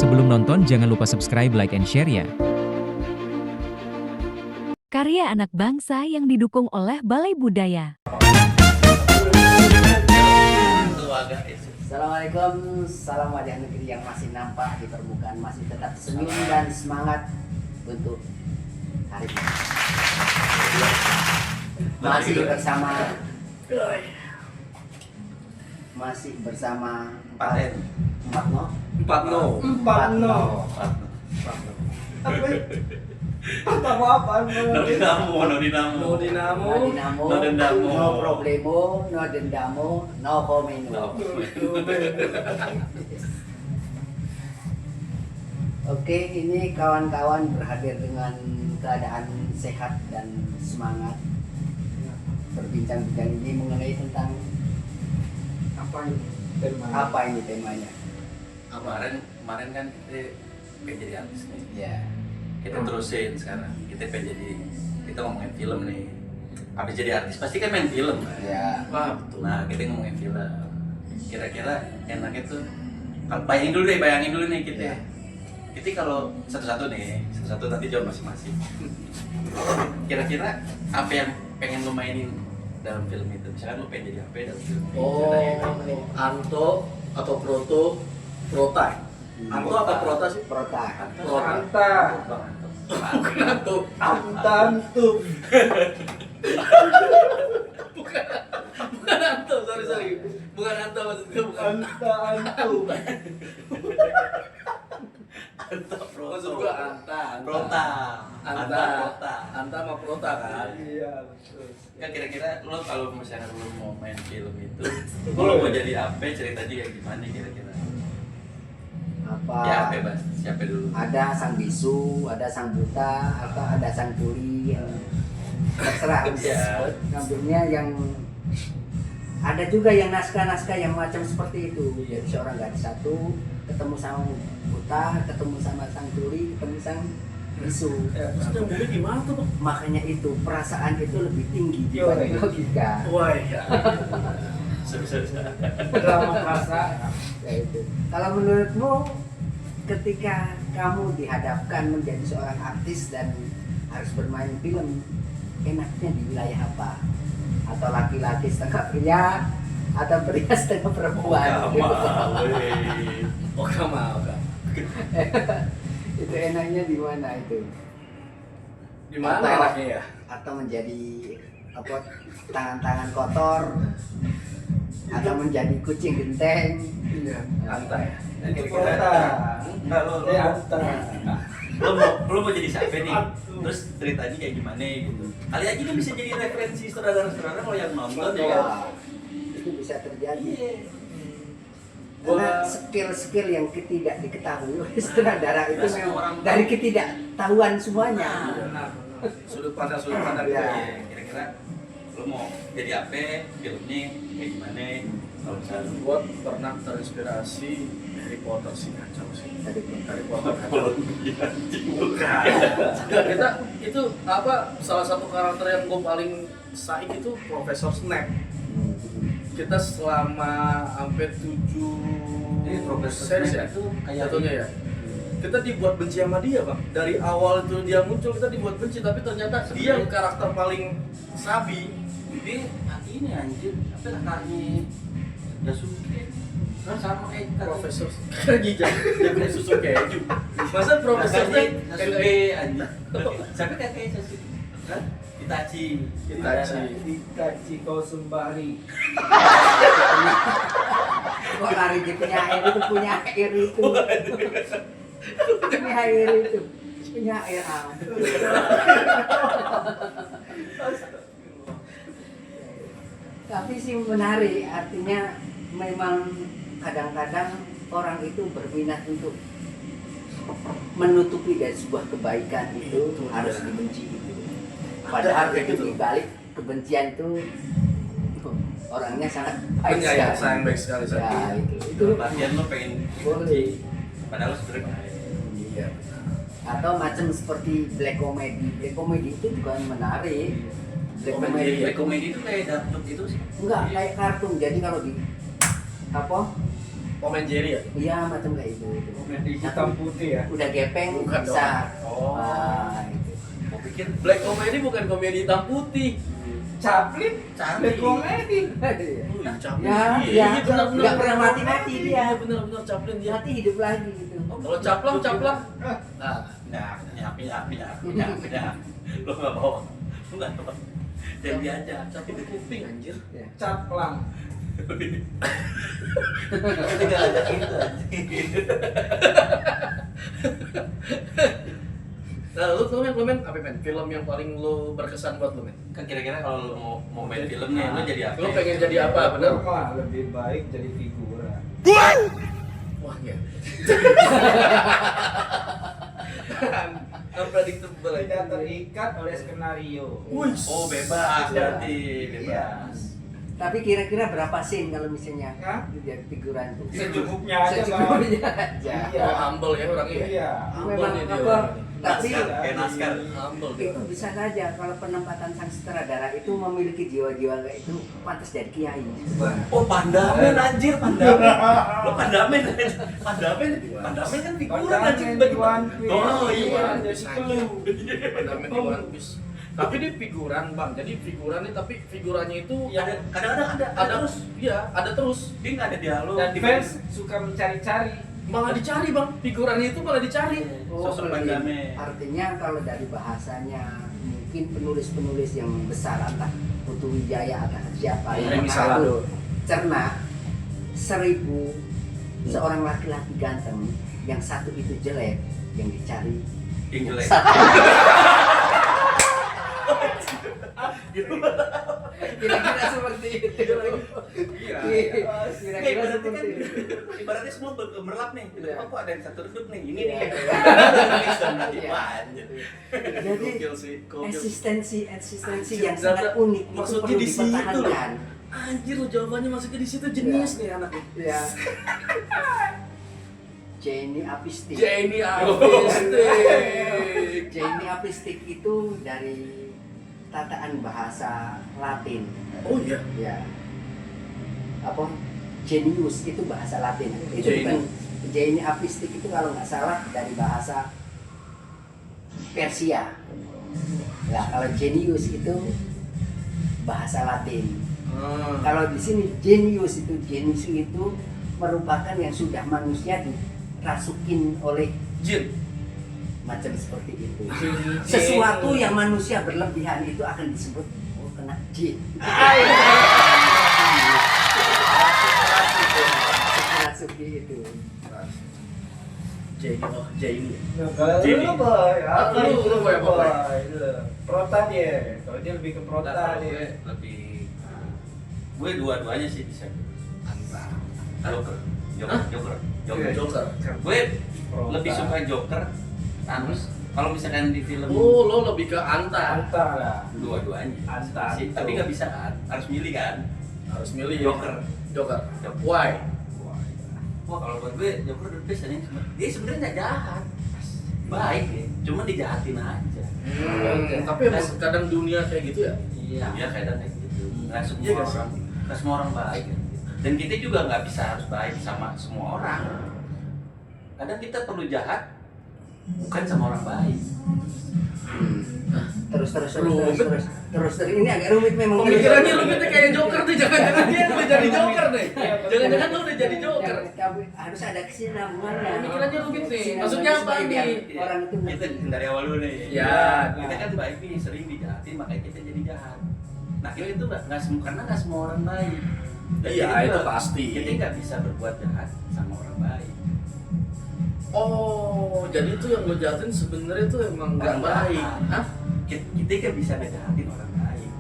Sebelum nonton jangan lupa subscribe, like, and share ya. Karya anak bangsa yang didukung oleh Balai Budaya. Assalamualaikum, salam wajah negeri yang masih nampak di permukaan, masih tetap senyum dan semangat untuk hari ini. Masih bersama Empat no. No dinamo, No dendamo. no problemo, no dendamo, no homeno. Oke, ini kawan-kawan berhadir dengan keadaan sehat dan semangat. Berbincang-bincang ini mengenai tentang apa ini temanya? Kemarin kan kita pengen jadi artis nih. Ya. Kita terusin sekarang. Kita ngomongin film nih. Habis jadi artis pasti kan main film kan? Ya. Wah, betul. Nah, kita ngomongin film. Kira-kira enaknya tuh bayangin dulu nih kita. Ya. Kita kalau satu-satu nanti jawab masing-masing. Kira-kira apa yang pengen lo mainin dalam film itu? Misalkan lo pengen jadi apa dalam film itu? Anto atau Prota. Anto apa Prota sih? Prota. Anta. Bukan Anto. Antantu. Bukan Anto, sorry. Bukan Anto maksudnya, bukan. Antu. Anta Prota. Maksud gua Anta. Prota. Anta sama Prota kan? Iya, betul. Kan kira-kira lo kalau misalnya lo mau main film itu, lo mau jadi apa? Ceritanya kayak gimana kira-kira? Apa? Ya bebas, siapa dulu? Ada sang bisu, ada sang buta, atau ada sang tuli yang terserah. Ya. Ngambilnya yang ada juga yang naskah-naskah yang macam seperti itu. Jadi seorang gadis satu ketemu sama buta, ketemu sama sang tuli, ketemu sang bisu. Maksudnya mungkin gimana tuh, Bang? Makanya itu perasaan itu lebih tinggi dibanding logika. Wah, iya. Drama perasaan. Ya itu. Kalau menurutmu ketika kamu dihadapkan menjadi seorang artis dan harus bermain film, enaknya di wilayah apa? Atau laki-laki setengah pria atau pria setengah perempuan? Oke. Itu enaknya di mana itu? Di mana Atau- enaknya ya? Atau menjadi apa? Tangan-tangan kotor atau menjadi kucing genteng? Iya, Anta ya. Itu Prota. Enggak lo Anta. lo mau jadi siapa nih? Terus ceritanya kayak gimana gitu? Kali aja kan bisa jadi referensi saudara-saudara kalau yang nonton ya kan? Wah, itu bisa terjadi. Iya. Karena skill-skill yang tidak diketahui oleh sutradara itu Nggak semua memang orang dari tahu. ketidaktahuan semuanya. Benar. Sudut pandang gitu Ya. ya. Kira-kira lo mau jadi apa? Filmnya kayak gimana? Kalau misalnya Gua pernah terinspirasi Harry Potter sih, kacau sih. Harry Potter kacau. bukan. Kita itu apa, salah satu karakter yang gue paling saik itu Profesor Snape. Kita selama hampir 7 Ini Profesor series Snape ya, itu kayak jatuhnya ya. Kita dibuat benci sama dia, Bang. Dari awal itu dia muncul kita dibuat benci, tapi ternyata dia yang karakter paling sabi. Ini ini anjir apa kakaknya Yasuke kan sama kayak Profesor jago susu keju. Masa Profesor Snape Yasuke anjir siapa kakaknya Yasuke kan Itachi Itachi kau sembari. Kok lari di penyair itu punya air itu. Punya air itu. Punya air ampun. Tapi sih menarik, artinya memang kadang-kadang orang itu berminat untuk menutupi dari sebuah kebaikan itu harus dibenci itu. Padahal Ada kayak itu gitu. di balik kebencian itu orangnya sangat baik Penyayang, sekali. sayang baik sekali, Ya, sayang. itu latihan lo pengen boleh. padahal lo sebenarnya baik. Iya. Atau macam seperti black comedy. Black comedy itu juga menarik. Black comedy. Black comedy itu kayak dangdut itu sih Enggak, kayak kartun. Jadi kalau di apa? Tom and Jerry ya? Iya macam kayak itu. Komedi hitam putih ya. Udah gepeng Bukan bisa. dong. Oh. Wah, itu. Gua pikir Black comedy bukan komedi hitam putih. Chaplin, Chaplin. komedi. Chaplin. Ya, Iya, ya. benar-benar. Nggak pernah mati-mati dia. Iya, benar-benar Chaplin dia. Nanti hidup lagi gitu. Kalau caplang. Nah, punya. Lo nggak bawa, lo nggak bawa. Jadi aja. caplang kuping anjir. Ya. Caplang. Kita nggak ada itu anjing. Nah, lu men apa men? Film yang paling lu berkesan buat lu men? Kan kira-kira kalau lo mau main film nih, lo jadi apa? Lu pengen jadi apa bener? Gua mah lebih baik jadi figuran. Wah ya. Unpredictable Tidak terikat oleh skenario. Wih. Oh bebas berarti bebas. Tapi kira-kira berapa scene kalau misalnya Hah? jadi figuran tuh? Secukupnya aja bang. Secukupnya aja. Iya. Oh, humble ya orangnya. ya? Iya. Humble Memang nih dia apa? orangnya. Tapi Naskah, kayak naskah. Humble dia. itu bisa saja kalau penempatan sang sutradara itu memiliki jiwa-jiwa kayak itu pantas jadi kiai. Oh pandamen anjir, pandamen. Lo pandamen kan figuran anjir. Pandamen di One Piece. Oh iya. Iya, jadi Bisa clue. aja. Pandamen di One Piece. Tapi dia figuran bang, jadi figurannya tapi figurannya itu Ya, kadang-kadang ada terus. Iya, ada terus. Dia nggak ada dialog. Dan fans suka mencari-cari. Malah dicari bang, figurannya itu malah dicari. Sosok pandamen. Artinya kalau dari bahasanya mungkin penulis-penulis yang besar entah Putu Wijaya atau siapa Iya, yang misalnya. aku cerna 1000 seorang laki-laki ganteng yang satu itu jelek yang dicari Yang jelek. kira-kira seperti itu. Iya. Kira-kira Berarti seperti kan itu. ibaratnya semua gemerlap nih. Iya. Kok ada yang satu redup nih? Ini Iya. nih. Iya. Lanjut. Jadi Gokil sih, gokil. eksistensi Anjir, yang sangat Zata, unik itu maksudnya perlu di situ loh. dipertahankan. Anjir lu jawabannya masuknya di situ jenius nih anak nih. Ya. Jenny Apistik. Jenny Apistik. Jenny Apistik itu dari tataan bahasa Latin. Oh iya. Ya. Apa? Genius itu bahasa Latin. Itu Jenny. bukan Jenny Apistik itu kalau nggak salah dari bahasa Persia. Nah, kalau genius itu bahasa Latin. Kalau di sini genius itu merupakan yang sudah manusia dirasukin oleh Jin. macam seperti itu. Jin. Sesuatu yang manusia berlebihan itu akan disebut kena jin. Dirasuki itu. Jenny, oh Jenny. Nah, kalau Jimmy. lu boy, apa Lu itu boy apa, boy? Lu. Prota dia. Kalau dia lebih ke prota Kalau dia. gue lebih dua-duanya sih bisa. Joker. Joker. Joker. Gue Prota. lebih suka Joker. Terus kalau misalkan di film Oh, lo lebih ke Anta. Anta lah. dua-duanya Anta. sih, tapi nggak bisa kan, harus milih kan. Harus milih Joker. Joker. Joker. Why? Wah kalau buat gue Joker the best anjing. Dia sebenarnya nggak jahat, baik ya, cuma dijahatin aja. Tapi emang kadang dunia kayak gitu ya. Iya, dia kadang kayak gitu. Nggak semua Iya nggak sih? orang, nggak semua orang baik. Kan? Dan kita juga nggak bisa harus baik sama semua orang. Kadang kita perlu jahat, bukan sama orang baik. Terus ini agak rumit memang. Pemikirannya lu gitu kayak Joker tuh, jangan-jangan dia udah jadi Joker nih. Jangan-jangan lu udah jadi Joker. Harus ada kesinambungannya. Pemikirannya rumit nih. Kesinambungan Maksudnya apa supaya biar nih? Orang itu Kita dari awal dulu nih. Ya. Kita kan baik nih, sering dijahatin makanya kita jadi jahat. Nah kita itu nggak semua, karena nggak semua orang baik. Dan Iya, kita itu juga- pasti. Kita nggak bisa berbuat jahat sama orang baik. Oh, jadi itu yang lo jahatin sebenarnya tuh emang nggak Orang baik. jahat. Hah? Kita nggak bisa ngejahatin orang baik.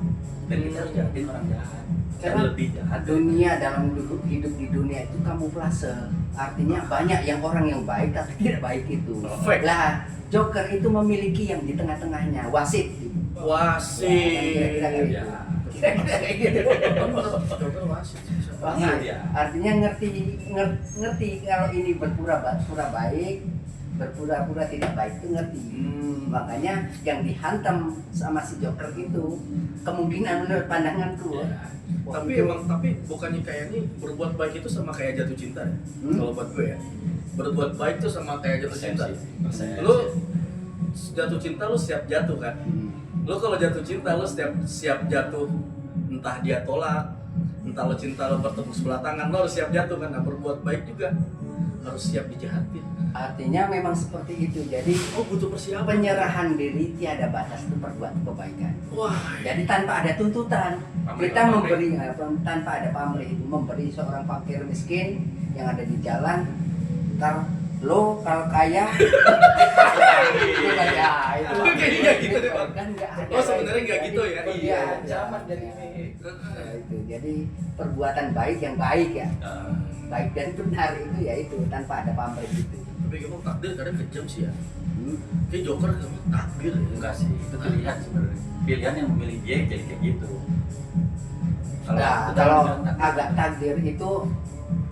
Dan kita harus jahatin orang jahat. Dan Karena lebih jahat. dunia dalam hidup di dunia itu kamuflase. Artinya banyak yang orang yang baik tapi tidak baik itu. Fake. Lah, Joker itu memiliki yang di tengah-tengahnya, wasit. Wasit. Kira-kira kayak gitu. Ya. Kira-kira kayak gitu. Joker wasit. Wasit. Iya. Artinya ngerti kalau ini berpura baik, berpura-pura tidak baik itu ngerti. Makanya yang dihantam sama si Joker itu kemungkinan menurut pandanganku. wah, Tapi itu- tapi bukannya kayak ini berbuat baik itu sama kayak jatuh cinta ya? Kalau buat gue ya, berbuat baik itu sama kayak jatuh cinta. Lu jatuh cinta lu siap jatuh kan? Lu kalau jatuh cinta lu siap jatuh, entah dia tolak, entah lo cinta lo bertepuk sebelah tangan, lo harus siap jatuh kan. Nah, berbuat baik juga harus siap dijahatin. Artinya memang seperti itu. Jadi Oh, butuh persiapan. penyerahan diri tiada batas itu perbuat kebaikan. Wah, Jadi tanpa ada tuntutan, Pamrih, kita pamrih. memberi tanpa ada pamrih, memberi seorang fakir miskin yang ada di jalan. Ntar lo kalau kaya, itu ya itu. Kayaknya gitu deh, Bang. Kan nggak ada. Oh, sebenarnya nggak gitu ya? Iya, Iya, zaman dari Ya, ini. itu. Jadi perbuatan baik yang baik ya, Nah, baik dan benar itu ya itu tanpa ada pamrih itu. tapi emang takdir kadang kejam sih ya. Hmm. Kayak Joker emang takdir ya. enggak sih, itu terlihat sebenarnya. Pilihan yang memilih dia jadi kayak gitu. Nah, kita kalau bilang takdir, agak takdir itu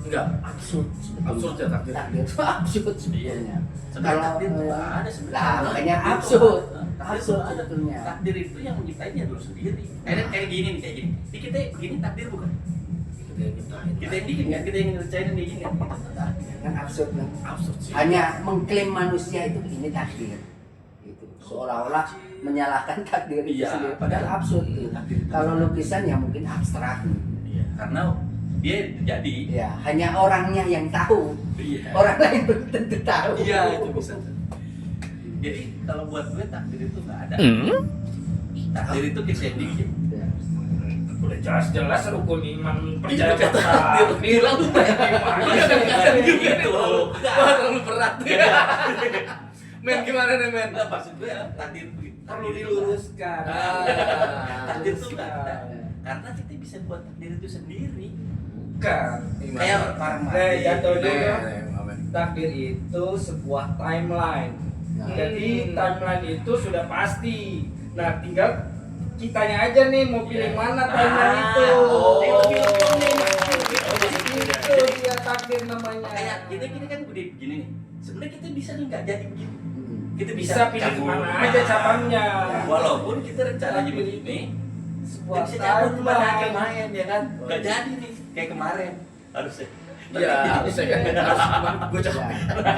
Enggak, absurd sebetulnya. absurd ya takdir. Takdir itu absurd sebetulnya. sebenarnya Kalau, takdir itu eh, nggak ada sebenarnya. lah, makanya Takdir itu absurd. nggak ada. Takdir itu Absurd nggak ada. sebetulnya. Takdir itu yang menciptain dia dulu sendiri. Kayak gini nih, kayak gini. Ini kita begini takdir bukan? Kita yang nyiptain. Kita yang bikin kan, kita yang ngerjain dia gini kan. Itu takdir. Kan absurd kan. Absurd sih. Hanya mengklaim manusia itu ini takdir. Gitu. Seolah-olah menyalahkan takdir itu Iya, sendiri. Padahal absurd itu. Takdir itu. Kalau lukisan ya mungkin abstrak. Iya, karena dia jadi. Ya, hanya orangnya yang tahu. Iya. Orang lain belum tentu tahu. Iya, itu bisa. Jadi kalau buat gue takdir itu nggak ada. Takdir itu kita yang bikin. Ya. Udah jelas-jelas rukun iman Iya, percaya kata pada takdir. Bilang tuh Bukan gitu. Wah, terlalu berat ya. Men, gimana nih, men? Nggak, maksud gue takdir perlu itu diluruskan. Takdir itu nggak ada. Karena kita bisa buat takdir itu sendiri. Bukan. Kayak karma. Jatuhnya takdir itu sebuah timeline. Nah. Jadi timeline itu sudah pasti. Nah, tinggal kitanya aja nih mau pilih mana timeline itu. Oh. Itu dia takdir namanya. Kayak kita gini kan udah begini nih. Sebenarnya kita bisa nih nggak jadi begini. Kita Bisa pilih cabut. kemana aja cabangnya. Walaupun kita rencananya begini, Sebuah kita bisa cabut kemana aja timeline. main ya kan. Nggak jadi nih kayak kemarin harusnya. Iya, harusnya kan. Gue capek.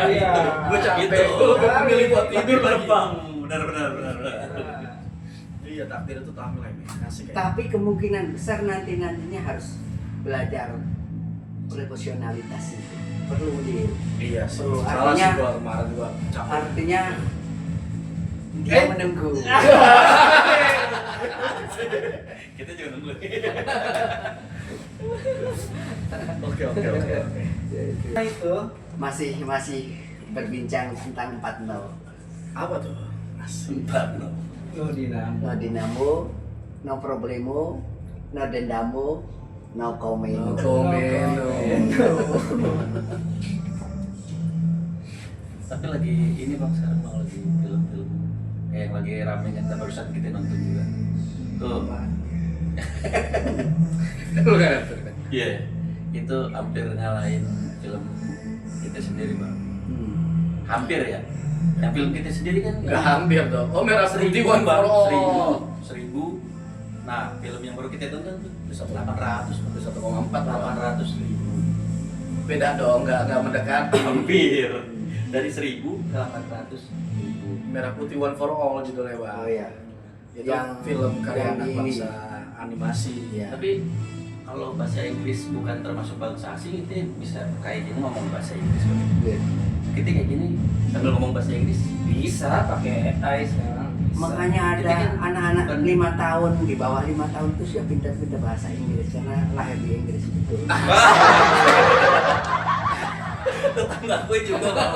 Iya. Gue capek. Gitu. Gue memilih buat tidur lagi. Terbang. Benar. Iya, takdir itu timeline. Asik ya. Tapi kemungkinan besar nantinya harus belajar profesionalitas itu. Perlu di Iya sih. Perlu, Salah sih artinya- gua kemarin gua capek. artinya dia menunggu. Kita juga nunggu. Oke. Nah, itu masih berbincang tentang 4-0. Apa tuh? Asik. no dinamo. No dinamo, no problemo, no dendamo, no comment. No comment. Tapi lagi ini bang sekarang mau lagi film-film kayak yang lagi rame kan barusan kita nonton juga. Tuh. Lu kan nonton kan? Iya. Itu hampir ngalahin film kita sendiri bang. Hampir ya. Yang film kita sendiri kan Enggak hampir dong. Oh, Merah Putih One bang. for All. Seribu. Nah film yang baru kita tonton tuh 1.800, 1,4 800.000. Beda dong, enggak mendekati. Hampir dari 1.000 ke 800.000. Merah Putih One for All judulnya, Bang. Oh iya. Itu Yang- film karya yang anak di- bangsa animasi. Iya. Tapi kalau bahasa Inggris bukan termasuk bangsa asing itu bisa kayak gini ngomong bahasa Inggris kan. Iya. Kita kayak gini sambil ngomong bahasa Inggris. Bisa pakai AI sekarang. Bisa. Makanya ada Jadi kan anak-anak bukan- 5 tahun, di bawah 5 tahun itu sudah pintar-pintar bahasa Inggris karena lahir di Inggris itu. Tetangga gue juga bang.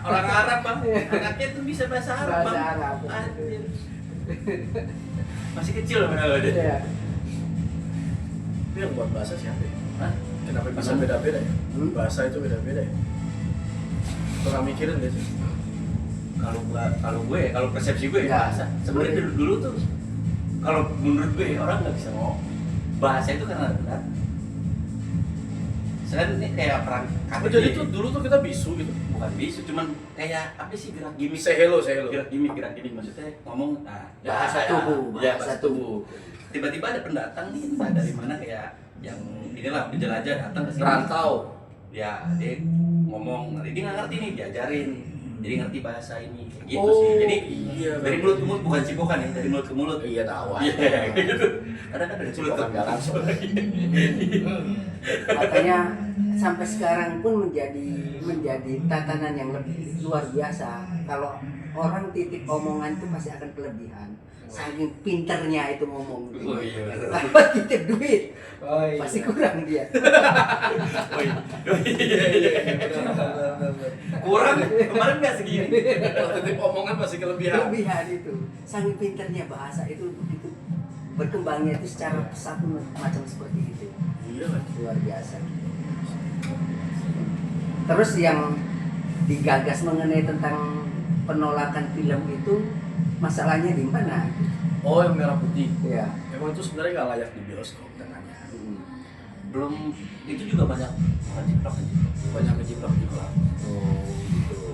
Orang Arab bang, anaknya tuh bisa bahasa Arab Bahasa bang. Arab. Anjir. Masih kecil padahal dia. Iya. Itu yang buat bahasa siapa ya? Hah? Kenapa bisa Kenapa? beda-beda ya? Hmm? Bahasa itu beda-beda ya? Pernah mikirin gak sih? Kalau persepsi gue Ya. bahasa. Sebenarnya dulu tuh kalau menurut gue orang nggak bisa ngomong bahasa itu karena benar. Sekarang ini kayak perang Oh, jadi tuh dulu tuh kita bisu gitu? bukan bisu, cuman kayak apa sih gerak gimmick. Say hello. Gerak gimmick maksudnya ngomong Bahasa tubuh, ya, bahasa tubuh. Tiba-tiba ada pendatang nih entah dari mana kayak yang inilah penjelajah datang ke sini. Rantau. Ya, dia ngomong, nanti dia nggak ngerti nih, diajarin. Jadi ngerti bahasa ini, kayak gitu sih. Jadi iya, dari mulut ke mulut, bukan cipokan ya, dari mulut ke mulut. Iya tahu. Iya, gitu. Kadang kan dari mulut ke Nggak langsung. Makanya sampai sekarang pun menjadi tatanan yang lebih luar biasa. Kalau orang titik omongan itu pasti akan kelebihan. Saking pinternya itu ngomong. Oh iya. Apa titip duit? Oh, iya. Pasti kurang dia. Oh iya. Kurang, kemarin nggak segini. Kalau titip omongan pasti kelebihan. Kelebihan itu. Saking pinternya bahasa itu begitu berkembangnya itu secara pesat macam seperti itu. Iya lah. Luar biasa. Terus yang digagas mengenai tentang penolakan film itu masalahnya di mana? Oh, yang merah putih. Iya. Memang itu sebenarnya nggak layak di bioskop katanya. Belum, itu juga banyak jiplak. Banyak kejiplak juga. Oh, gitu.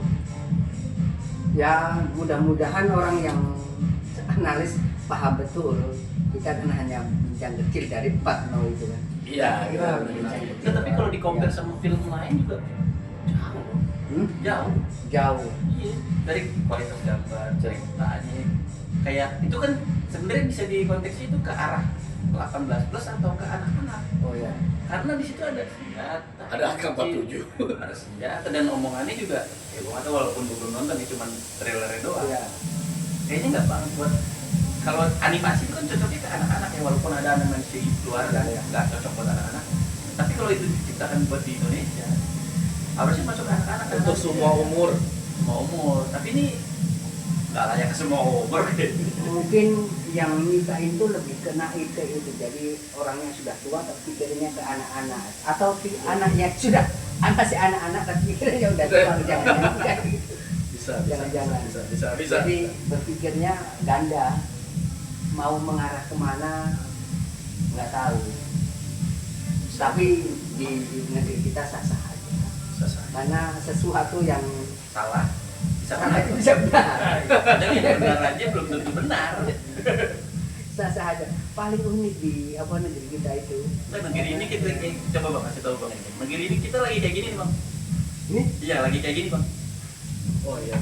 Ya, mudah-mudahan orang yang analis paham betul. Kita kan hanya bincang kecil dari 4 no itu kan. Iya, Kita gitu. bincang kecil. Nah, tapi kalau di compare sama film lain juga jauh. Jauh. Jauh. Iya, dari kualitas gambar, ceritanya kayak itu kan sebenarnya bisa dikonteksi itu ke arah 18 plus atau ke anak-anak. Oh ya. Karena di situ ada senjata, Ada AK-47. ada senjata dan omongannya juga. Ya gua nggak tahu walaupun gua belum nonton ya cuman trailernya doang. Iya. Kayaknya nggak banget buat kalau animasi itu kan cocoknya ke anak-anak ya walaupun ada animasi keluarga ya nggak cocok buat anak-anak. Tapi kalau itu diciptakan buat di Indonesia harusnya masuk ke anak-anak kan Untuk semua umur. semua umur. Tapi ini nggak layak ke semua umur. Mungkin yang nyiptain itu lebih kena itu. Jadi orang yang sudah tua tapi pikirnya ke anak-anak atau anaknya sudah masih anak-anak tapi pikirnya udah tua jangan gitu. Bisa. Jangan-jangan. Bisa. Jadi berpikirnya ganda, mau mengarah kemana nggak tahu. Tapi di negeri kita sah-sah aja. Karena sesuatu yang Salah bisa salah benar. itu bisa benar. Kadang yang benar aja belum tentu benar. Sah-sah aja. Paling unik di negeri kita itu. Nah, negeri ini kita coba bang kasih tahu bang ini. Negeri ini kita lagi kayak gini nih bang. Ini Iya lagi kayak gini bang. Oh iya.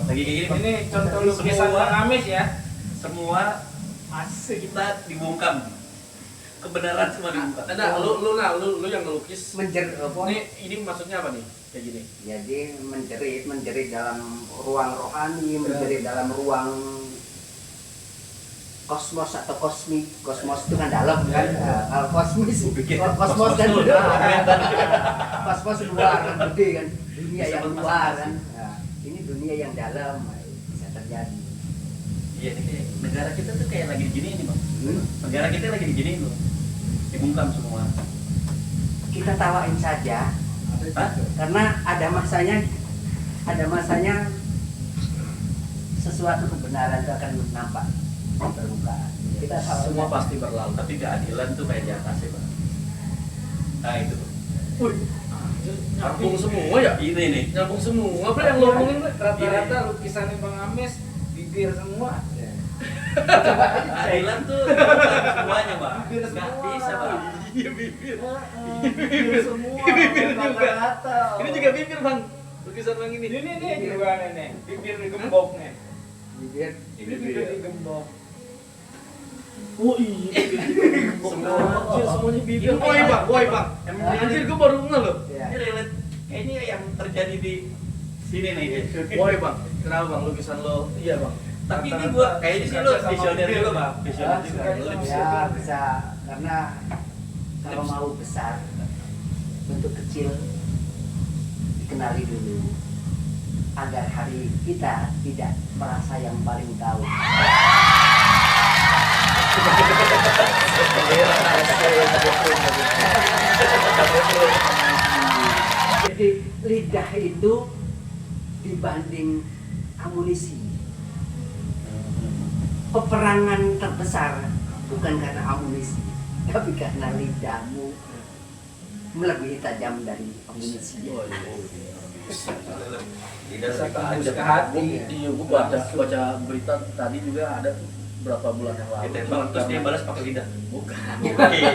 Lagi kayak gini bang. Ini contoh lukisan Bang Amis ya. Semua masih kita dibungkam. Kebenaran semua dibungkam. Nah, lu yang ngelukis. Ini maksudnya apa nih? Kayak gini. Jadi menjerit dalam ruang rohani, menjerit dalam ruang kosmos atau kosmik. Kosmos itu kan dalam kan. Kalau kosmis, kosmos kan luar. Kosmos luar kan gede kan. Dunia yang luar kan. Nah, ini dunia yang dalam bisa terjadi. Iya nih kayak negara kita tuh kayak lagi digini nih bang. Negara kita lagi digini loh. Dibungkam semua. Kita tawain saja. Hah? Karena ada masanya sesuatu kebenaran itu akan nampak di permukaan. Kita Semua pasti berlalu. Tapi keadilan tuh kayak di atas ya bang. Nah itu. Nyambung semua ya? Ini nih. Nyambung semua. Apa yang lo ngomongin rata-rata lukisannya Bang Amis bibir semua. Keadilan tuh semuanya bang. Bibir Nggak semua. bisa bang. Iya bibir. Bibir semua. Bibir juga. Rata-rata. Ini juga bibir bang. Lukisan bang ini. Ini nih juga nih. Bibir digembok nih. bibir Ini bibir digembok. Oh iya. Semuanya bibir. Ini Woi bang, woi bang. Emang Anjir gue baru ngeh loh. ya. Ini relate. Kayaknya yang terjadi di sini nih. Woi bang, kenapa bang lukisan lo? Iya bang. Tapi ini gua kayaknya sih lo visioner juga bang. Visioner juga. Lo Ya bisa karena kalau mau besar bentuk kecil dikenali dulu agar hari kita tidak merasa yang paling tahu. Jadi lidah itu dibanding amunisi. Peperangan terbesar bukan karena amunisi, tapi karena lidahmu melebihi tajam dari amunisi. Oh iya. Tidak Bisa lebih tembus banyak. ke hati. Iya, gue baca berita tadi juga ada tuh berapa bulan yang lalu. Ditembak terus dia balas pakai lidah. Bukan. Iya.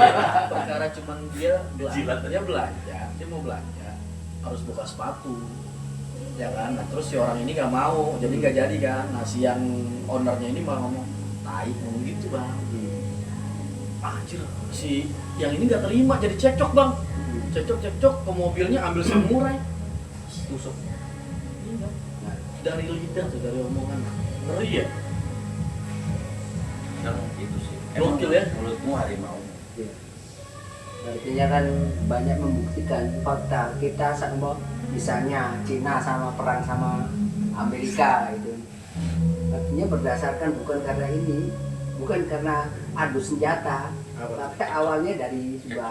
Perkara cuman dia Jilat. belanja, dia mau belanja harus buka sepatu, ya kan? Nah, terus si orang ini nggak mau, jadi nggak jadi kan? Nah, si yang ownernya ini malah ngomong, tai ngomong gitu bang. Anjir, si yang ini nggak terima, jadi cekcok bang. Cekcok ke mobilnya, ambil samurai, tusuk. Iya. Nah, dari lidah tuh, dari omongan, ngeri ya. Emang gitu sih. Gokil ya? Mulutmu harimau. Artinya kan banyak membuktikan fakta kita sama misalnya Cina sama perang sama Amerika itu. Artinya berdasarkan bukan karena ini, bukan karena adu senjata, tapi awalnya dari sebuah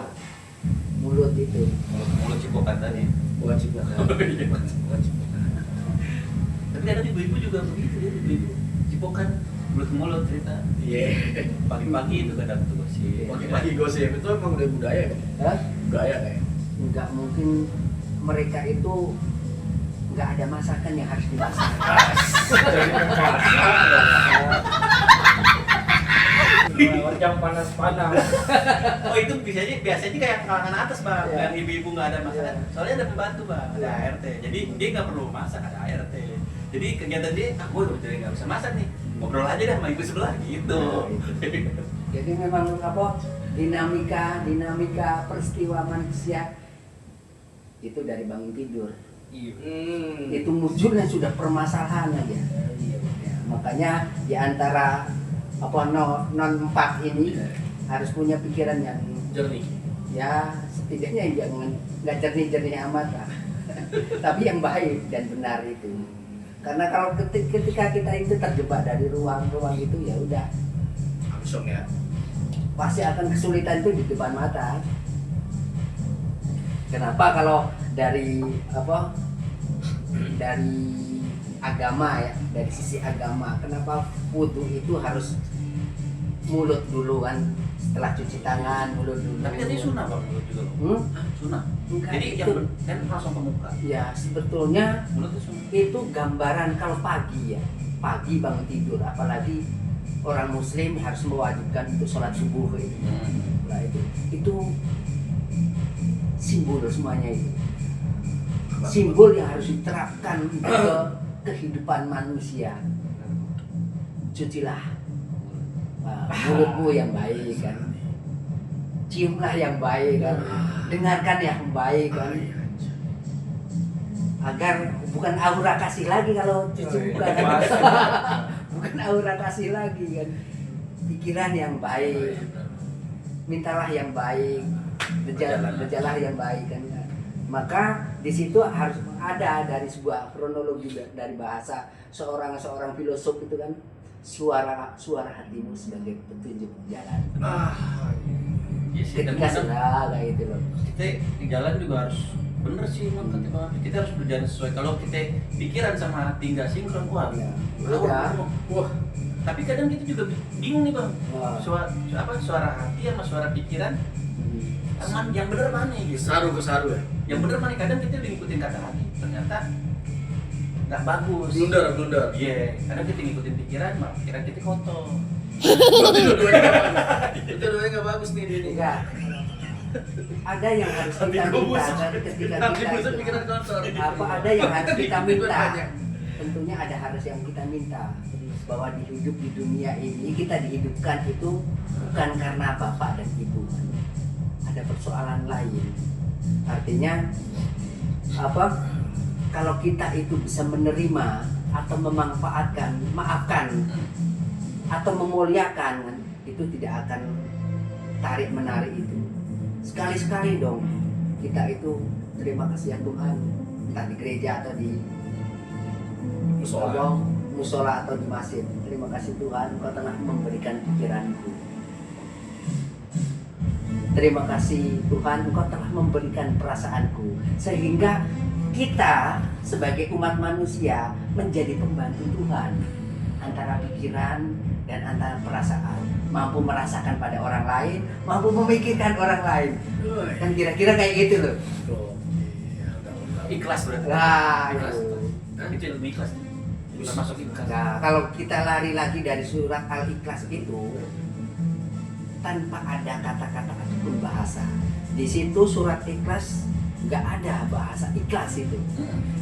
mulut itu. Mulut cipokan tadi. Bukan cipokan. Bukan cipokan. Tapi kadang ibu-ibu juga begitu ya, ibu-ibu cipokan mulut ke mulut cerita. Iya. Pagi-pagi itu kadang tuh sih. Pagi-pagi gosip itu emang udah budaya kan? Hah? Budaya kayak. Nggak mungkin mereka itu nggak ada masakan yang harus dimasak. Jam panas-panas. Oh itu biasanya kayak kalangan atas bang, Iya. yang ibu-ibu nggak ada masakan. Iya. Soalnya ada pembantu bang, ada Iya. ART. Jadi dia nggak perlu masak, ada ART. Jadi kegiatan dia, gue udah jadi nggak bisa masak nih, ngobrol aja dah sama ibu sebelah gitu. Jadi memang apa dinamika peristiwa manusia itu dari bangun tidur. Itu munculnya sudah permasalahan aja. Ya, makanya di antara non 4 ini harus punya pikiran yang Jernih. ya setidaknya jangan nggak jernih amat lah. Tapi yang baik dan benar itu. Karena kalau ketika kita itu terjebak dari ruang-ruang itu ya udah Langsung ya. pasti akan kesulitan itu di depan mata. Kenapa kalau dari agama ya, dari sisi agama, kenapa wudhu itu harus mulut dulu kan, setelah cuci tangan mulut dulu. Tapi katanya sunnah bang, mulut juga loh. Hmm? Sunnah. Enggak, Jadi itu, yang kan langsung ke muka. ya sebetulnya Mulut itu sunnah. itu gambaran kalau pagi ya, pagi bangun tidur, apalagi orang muslim harus mewajibkan untuk sholat subuh itu. Nah, itu simbol semuanya itu. Simbol yang harus diterapkan ke kehidupan manusia. Cucilah mulutmu yang baik kan, ciumlah yang baik kan, dengarkan yang baik kan, agar bukan aura kasih lagi kalau cuci muka kan. Bukan aura kasih lagi kan, pikiran yang baik, mintalah yang baik, berjalan yang baik kan. Maka di situ harus ada dari sebuah kronologi dari bahasa seorang filosof itu kan, suara hatimu sebagai petunjuk jalan. Iya sih. Dan Ketika kadang sudah kayak gitu loh. kita di jalan juga harus bener sih emang ketika kita harus berjalan sesuai. Kalau kita pikiran sama hati nggak sinkron, wah, Ya. ngawur. Wah. Tapi kadang kita juga bingung nih bang, Wah. suara hati sama suara pikiran, yang bener mana gitu? Saru ke saru ya. Yang bener mana? Kadang kita udah ngikutin kata hati, ternyata nggak bagus. Blunder. Iya, kadang kita ngikutin pikiran, malah pikiran kita kotor. Dua-duanya nggak bagus nih dia nih. Enggak. Ada yang harus Hati kita gua minta busuk. dan ketika Hati kita busuk, itu, pikiran kotor. ada yang harus kita minta. Banyak. Tentunya ada harus yang kita minta bahwa hidup di dunia ini kita dihidupkan itu bukan karena bapak dan ibu. Ada persoalan lain. Artinya kalau kita itu bisa menerima atau memanfaatkan, maafkan atau memuliakan, itu tidak akan tarik menarik itu. Sekali-sekali dong kita itu terima kasih ya Tuhan, entah di gereja atau di musola atau di masjid. Terima kasih Tuhan, Engkau telah memberikan pikiranku. Terima kasih Tuhan, Engkau telah memberikan perasaanku, sehingga kita sebagai umat manusia menjadi pembantu Tuhan antara pikiran dan antara perasaan, mampu merasakan pada orang lain, mampu memikirkan orang lain. Kan kira-kira kayak gitu loh. ikhlas berarti. Lah, Ikhlas. itu. Itu ilmu ikhlas. Termasuk ikhlas. Nah, kalau kita lari lagi dari surat Al-Ikhlas itu tanpa ada kata-kata ataupun bahasa. Di situ surat Ikhlas nggak ada bahasa ikhlas itu.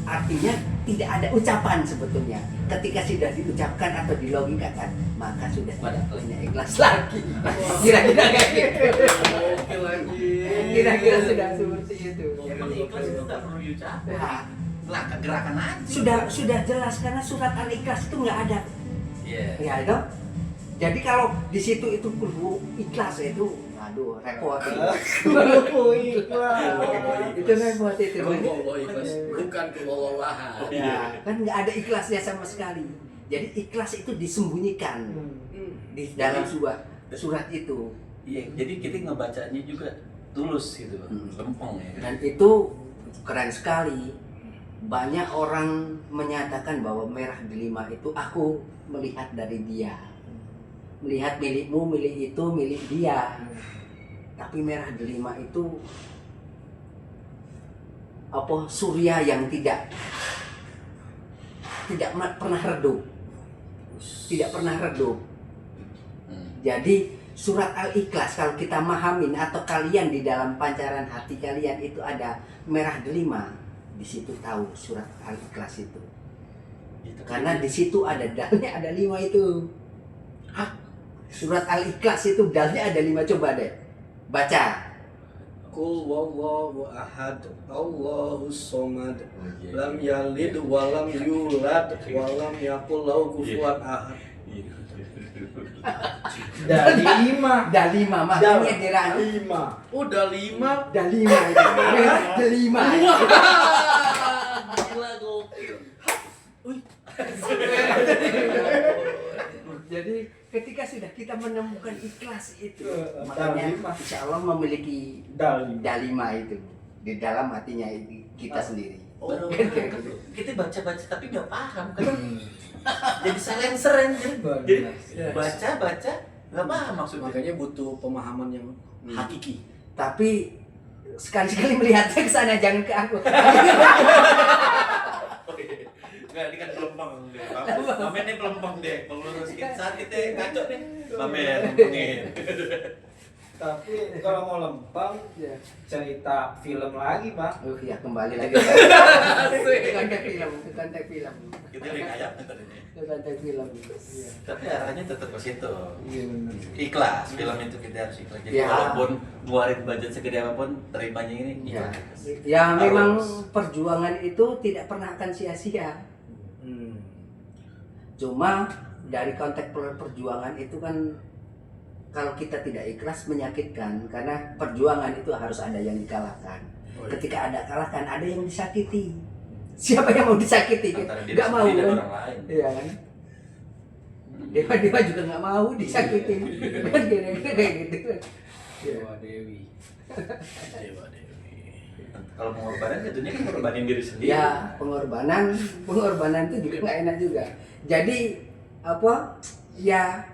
Artinya tidak ada ucapan sebetulnya. Ketika sudah diucapkan atau dilogikakan, maka sudah tidak punya ikhlas lagi. Kira-kira kayak gitu. Oke lagi. Kira-kira sudah seperti itu. Emang ikhlas itu nggak perlu diucapkan. Nah, Lah, gerakan aja. sudah jelas karena surat Al-Ikhlas itu nggak ada. Iya. Ya itu. Jadi kalau di situ itu kudu ikhlas itu, aduh repot. Itu repot itu. Allah ikhlas, bukan kewawahan. Ya, kan nggak ada ikhlasnya sama sekali. Jadi ikhlas itu disembunyikan di dalam surat itu. Iya, jadi kita ngebacanya juga tulus gitu, lempeng ya. Dan itu keren sekali. Banyak orang menyatakan bahwa merah delima itu aku melihat dari dia. Melihat milikmu, milik itu, milik dia. Tapi merah delima itu apa surya yang tidak pernah redup. Tidak pernah redup. Jadi surat Al-Ikhlas kalau kita mahamin atau kalian di dalam pancaran hati kalian itu ada merah delima. Di situ tahu surat Al-Ikhlas itu. Karena di situ ada dalnya ada 5 itu. Hah? Surat Al-Ikhlas itu dalnya ada 5, coba deh. Baca. Qul wallahu ahad, Allahus somad, lam yalid wa lam yulad wa lam yakul lahu kufuwan ahad. Dari 5. Dah 5 makanya dirang. 5. Udah 5. Dah 5 itu. Merah delima. Gila gokil. Jadi ketika sudah kita menemukan ikhlas itu, Dah makanya 5. insya Allah memiliki Dari dalima itu di dalam hatinya kita sendiri. Baru kita baca-baca tapi nggak paham kan. Jadi silencer anjir. Jadi baca nggak paham maksudnya. Makanya butuh pemahaman yang Hakiki. Tapi sekali-sekali melihatnya ke sana, jangan ke aku. Enggak, ini kan pelempeng deh. Mamen ini pelempeng deh. Kalau lurus saat kita ngaco nih. Mamen lempengin. Tapi kalau mau lempeng cerita film lagi, Pak. Ya kembali lagi ke konteks film, ke konteks film, Kita udah kayak tadi. ke konteks film. Iya. Tapi arahnya tetap ke situ. Iya benar. Ikhlas, film itu kita harus ikhlas. Jadi Ya. walaupun ngeluarin budget segede apapun, terimanya ini Ya, ikhlas. ya memang Harus. perjuangan itu tidak pernah akan sia-sia. Cuma dari konteks perjuangan itu kan kalau kita tidak ikhlas menyakitkan, karena perjuangan itu harus ada yang dikalahkan. Ketika ada kalahkan, ada yang disakiti. Siapa yang mau disakiti? Antara diri Gak mau sendiri dan kan? orang lain. Iya kan? Dewa-dewa juga nggak mau disakitin. Kan kira-kira kayak gitu kan. Dewa Dewi. Dewa Dewi. Kalau pengorbanan tentunya kan ngorbanin diri sendiri. Ya, pengorbanan itu juga nggak enak juga. Jadi apa? Ya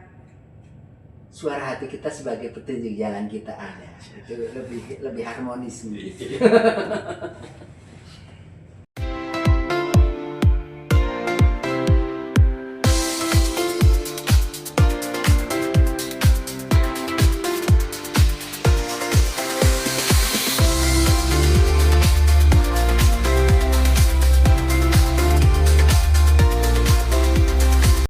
suara hati kita sebagai petunjuk jalan kita ada. Itu lebih harmonis.